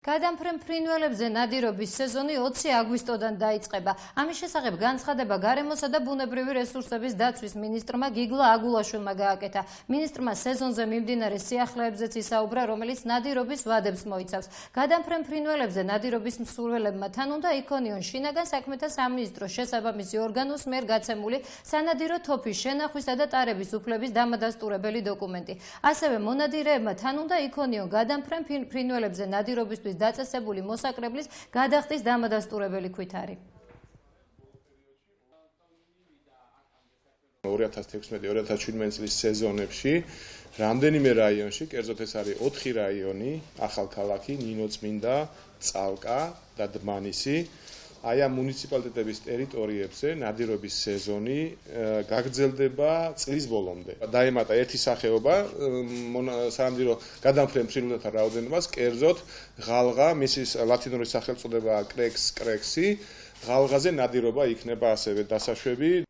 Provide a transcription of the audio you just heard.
გადამფრენ ფრინველებზე ნადირობის სეზონი 20 აგვისტოდან დაიწყება. ამის შესახებ განცხადება გარემოსა და ბუნებრივი რესურსების დაცვის მინისტრმა გიგლა აგულაშვილმა გააკეთა. მინისტრმა სეზონზე მიმდინარე სიახლეებზეც ისაუბრა, რომელიც ნადირობის ვადებს მოიცავს. გადამფრენ ფრინველებზე ნადირობის მსურველებმა თან უნდა იქონიონ შინაგან საქმეთა სამინისტროს შესაბამისი ორგანოს მიერ გაცემული სანადირო თოფის შენახვისა და ტარების უფლების დამადასტურებელი დოკუმენტი. ასევე მონადირეებმა თან უნდა იქონიონ გადამფრენ ფრინველებზე ნადირობისთვის დაწესებული მოსაკრებლის გადახდის დამადასტურებელი ქვითარი. 2016-2017 წლის სეზონებში რამდენიმე რაიონში, კერძოდ ეს არის 4 რაიონი, ახალქალაქი, ნინოწმინდა, წალკა და დმანისი, აი ამ მუნიციპალიტეტების ტერიტორიებზე ნადირობის სეზონი გაგრძელდება წლის ბოლომდე. დაემატა ერთი სახეობა სანადირო გადამფრენ ფრინველთა რაოდენობას, კერძოდ ღალღა, მისი ლათინური სახელწოდებაა კრექსი, ღალღაზე ნადირობა იქნება ასევე დასაშვები.